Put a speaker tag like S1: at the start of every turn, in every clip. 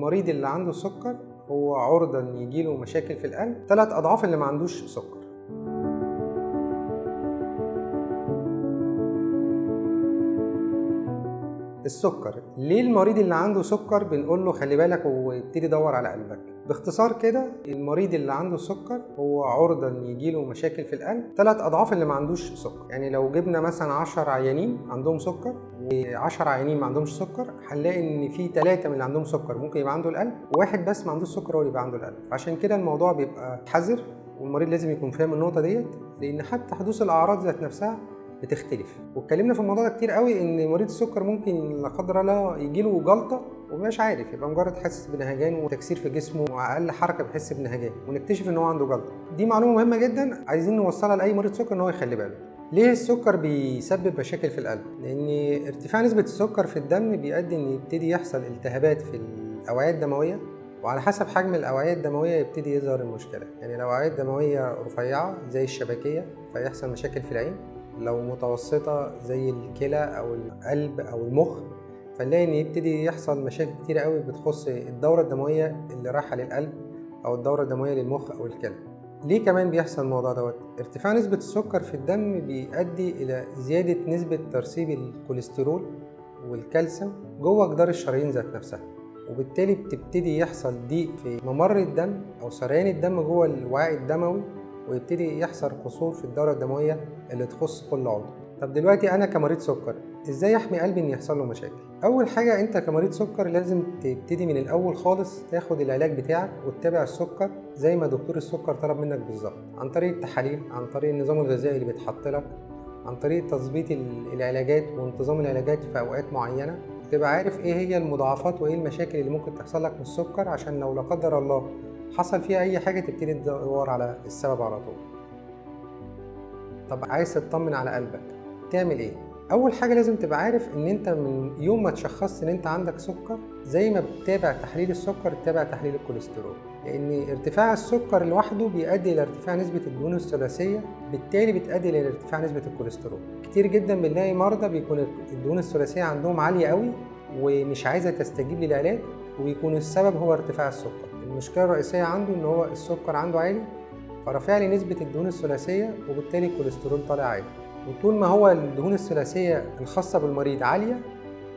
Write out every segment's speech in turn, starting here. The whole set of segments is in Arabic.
S1: المريض اللي عنده سكر هو عرضة ان يجيله مشاكل في القلب 3 أضعاف اللي ما عندوش سكر. السكر ليه المريض اللي عنده سكر بنقول له خلي بالك وابتدي دور على قلبك؟ باختصار كده المريض اللي عنده سكر هو عرضة ان يجيله مشاكل في القلب 3 أضعاف اللي ما عندوش سكر. يعني لو جبنا مثلا 10 عيانين عندهم سكر و10 عيانين ما عندهمش سكر، هنلاقي ان في 3 من اللي عندهم سكر ممكن يبقى عنده القلب، وواحد بس ما عندوش سكر هو اللي يبقى عنده القلب. عشان كده الموضوع بيبقى حذر، والمريض لازم يكون فاهم النقطة ديت، لأن حتى حدوث الأعراض ذات نفسها بتختلف. واتكلمنا في الموضوع ده كتير قوي، ان مريض السكر ممكن لا قدر الله يجيله جلطه ومبقاش عارف، يبقى مجرد حاسس بنهجان وتكسير في جسمه واقل حركه بيحس بنهجان، ونكتشف ان هو عنده جلطه. دي معلومه مهمه جدا عايزين نوصلها لاي مريض سكر ان هو يخلي باله. ليه السكر بيسبب مشاكل في القلب؟ لان ارتفاع نسبه السكر في الدم بيؤدي ان يبتدي يحصل التهابات في الاوعيه الدمويه، وعلى حسب حجم الاوعيه الدمويه يبتدي يظهر المشكله. يعني لو الاوعيه الدمويه رفيعه زي الشبكيه فيحصل مشاكل في العين، لو متوسطة زي الكلى أو القلب أو المخ فنلاقي إن يبتدي يحصل مشاكل كتيرة قوي بتخص الدورة الدموية اللي رايحة للقلب أو الدورة الدموية للمخ أو الكلى. ليه كمان بيحصل الموضوع دوت؟ ارتفاع نسبة السكر في الدم بيؤدي إلى زيادة نسبة ترسيب الكوليسترول والكالسيوم جوه جدار الشرايين ذات نفسها، وبالتالي بتبتدي يحصل ضيق في ممر الدم أو سريان الدم جوه الوعاء الدموي، ويبتدي يحصل قصور في الدورة الدموية اللي تخص كل عضو. طب دلوقتي أنا كمريض سكر إزاي أحمي قلبي إن يحصل له مشاكل؟ أول حاجة أنت كمريض سكر لازم تبتدي من الأول خالص تاخد العلاج بتاعك وتتابع السكر زي ما دكتور السكر طلب منك بالظبط، عن طريق التحاليل، عن طريق النظام الغذائي اللي بيتحط لك، عن طريق تظبيط العلاجات وانتظام العلاجات في أوقات معينة، تبقى عارف إيه هي المضاعفات وإيه المشاكل اللي ممكن تحصل لك من السكر، عشان لو لا قدر الله حصل فيها أي حاجة تبتدي تدور على السبب على طول. طب عايز تطمن على قلبك تعمل ايه؟ اول حاجه لازم تبقى عارف ان انت من يوم ما تشخصت ان انت عندك سكر زي ما بتتابع تحليل السكر تتابع تحليل الكوليسترول، لان ارتفاع السكر لوحده بيؤدي الى ارتفاع نسبه الدهون الثلاثيه، بالتالي بتؤدي الى ارتفاع نسبه الكوليسترول. كتير جدا بنلاقي مرضى بيكون الدهون الثلاثيه عندهم عاليه قوي ومش عايزه تستجيب للعلاج، ويكون السبب هو ارتفاع السكر. المشكله الرئيسيه عنده ان هو السكر عنده عالي فرفع لي نسبة الدهون الثلاثية، وبالتالي الكوليسترول طالع عالي. وطول ما هو الدهون الثلاثية الخاصة بالمريض عالية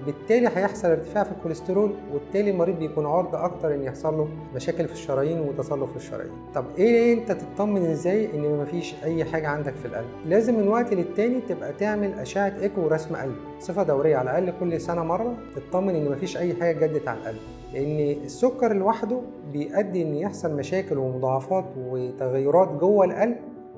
S1: بالتالي هيحصل ارتفاع في الكوليسترول، وبالتالي المريض بيكون عرضة أكتر إن يحصل له مشاكل في الشرايين وتصلب في الشرايين. طب إيه أنت تطمن إزاي إن مفيش أي حاجة عندك في القلب؟ لازم من وقت للتاني تبقى تعمل أشعة إيكو ورسم قلب صفة دورية على الأقل كل سنة مرة، تطمن إن مفيش أي حاجة جدت على القلب، لأن السكر لوحده بيؤدي إن يحصل مشاكل ومضاعفات وتغيرات جوه القلب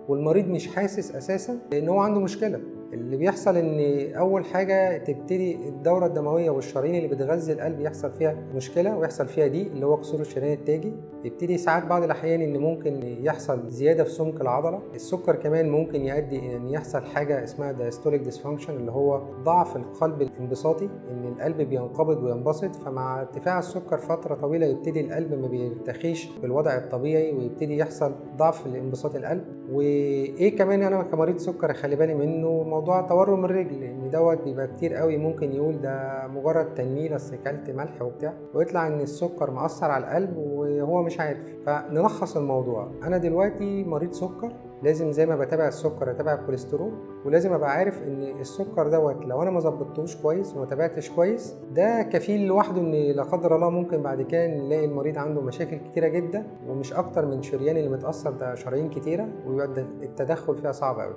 S1: والمريض مش حاسس أساسا لأن هو عنده مشكلة. اللي بيحصل ان اول حاجه تبتدي الدوره الدمويه والشرايين اللي بتغذي القلب يحصل فيها مشكله ويحصل فيها ضيق اللي هو قصور الشريان التاجي. يبتدي ساعات بعض الاحيان ان ممكن يحصل زياده في سمك العضله. السكر كمان ممكن يؤدي الى ان يحصل حاجه اسمها دايستوليك ديسفانكشن اللي هو ضعف القلب الانبساطي، ان القلب بينقبض وينبسط، فمع ارتفاع السكر فتره طويله يبتدي القلب ما بيرتخيش بالوضع الطبيعي ويبتدي يحصل ضعف الانبساط القلب. وايه كمان انا كمريض سكر اخلي بالي منه موضوع تورم الرجل، لان دوت بيبقى كتير قوي ممكن يقول ده مجرد تنميل اصل اكلت ملح وبتاع، ويطلع ان السكر مأثر على القلب وهو مش عارف. فنلخص الموضوع، انا دلوقتي مريض سكر لازم زي ما بتابع السكر اتابع الكوليسترول، ولازم ابقى عارف ان السكر دوت لو انا ما ظبطتوش كويس وما تابعتش كويس ده كفيل لوحده ان لا قدر الله ممكن بعد كده نلاقي المريض عنده مشاكل كتيره جدا، ومش اكتر من شريان اللي متاثر ده شرايين كتيره، ويبقى التدخل فيها صعب قوي.